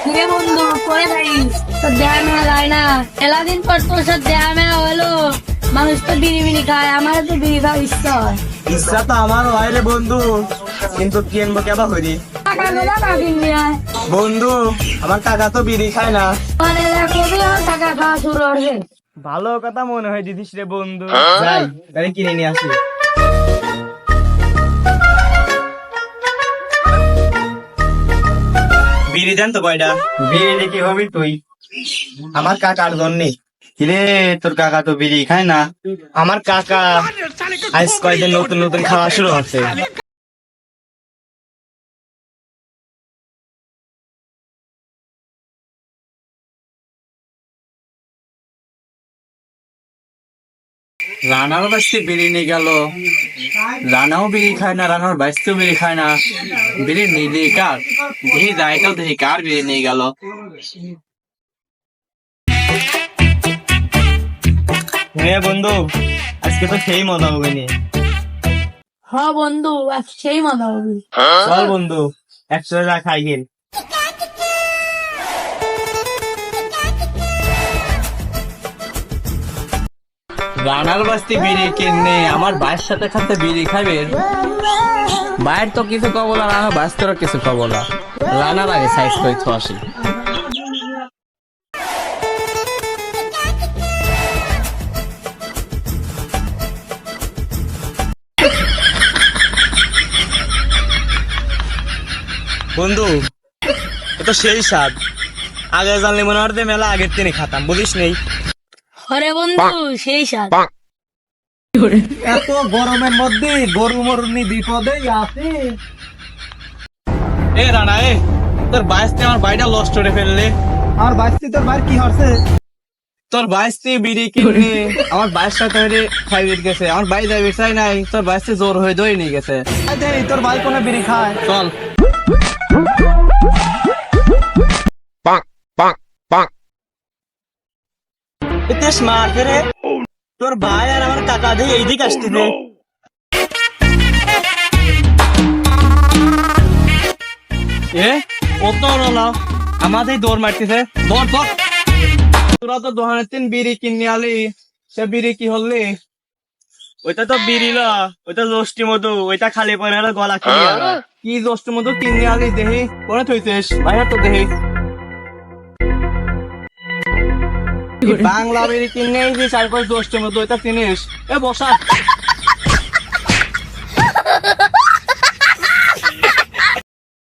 কিরে বন্ধু করে থাকিস তোর দেহা মেলা যায় না। এলাদিন পর তোর সাথে দেহা মেলা হলো, মানুষ তো বিড়ি বিড়ি খায়, আমার তো বিড়ি খাওয়ার ইচ্ছা হয়। ইচ্ছা তো আমার হয় রে বন্ধু, কিন্তু কি আনবো কেবা করি টাকা দেবা না কিনবি আয়। বন্ধু, আমার কাকা তো বিড়ি খায় না। মানে কবি আমার টাকা খাওয়া শুরু করছে। ভালো কথা মনে হয় দিদিস রে বন্ধু, যাই তাহলে কিনে নিয়ে আসি। বিড়ি দেন তো কয়টা। বিড়ি কি হবি তুই? আমার কাকার জন্যে। কিরে তোর কাকা তো বিড়ি খায় না? আমার কাকা আজ কয়দিন নতুন নতুন খাওয়া শুরু হচ্ছে। রানার বাস্তি বিড়ি নিয়ে গেল, রানাও বিড়ি খায় না, রানার বাস্তিও বিড়ি খায় না। বিড়ি নিলে কার দেখি যাইটাও দেখি কার বিড়ি নিয়ে গেল। হ্যাঁ বন্ধু, আজকে তো সেই মজা হবে নি। হ্যাঁ বন্ধু, আজ সেই মজা হবে। চল বন্ধু, একসাথে যা খাই গেল। রানার বাস্তি বিড়ি কিনে আমার ভাইয়ের সাথে খাতে বিড়ি খাবে। ভাইয়ের তো কিছু কব না, রানার বাস্তর কিছু কব না। রানার আগে সাইজ করে তো আসি। বন্ধু, এ তো সেই স্বাদ। আগে জানলে মনে হয় মেলা আগের দিনে খাতাম, বুঝিস নেই? হরে বন্ধু সেই স্বাদ। এত গরমের মধ্যে গরু মরুনি বিপদে আছে। এ রানা, তোর বাইসতে আমার বাড়িটা লস্ট করে ফেললে। আমার বাইসতে তোর বাড়ি কি হচ্ছে? তোর বাইসতে বিড়ি কিনে আমার বাইর সাথে খাই গেছে। আমার বাড়ি যাবে চাই নাই, তোর বাইসতে জোর হয়ে দই নিয়ে গেছে। তোর ভাই কোনো বিড়ি খায়? চল। তোর ভাই আর আমার কাকা দিয়ে এইদিক আসতেছে। আমাদের দৌড় মারতেছে। তোরা তো দোকানের তিন বিড়ি কিনে আলি, সে বিড়ি কি হলি? ওইটা তো বিড়ি না, ওইটা জষ্টি মধু। ওইটা খালি পরে গলা কিনে কি জষ্টি মধু কিনে আলি দেহি কোনে থইছিস? ভাইয়া তো দেহি বাংলা বিড়ি কিনে চার পাঁচ জষ্টি মধু, ওইটা চিনিস? এ বসা।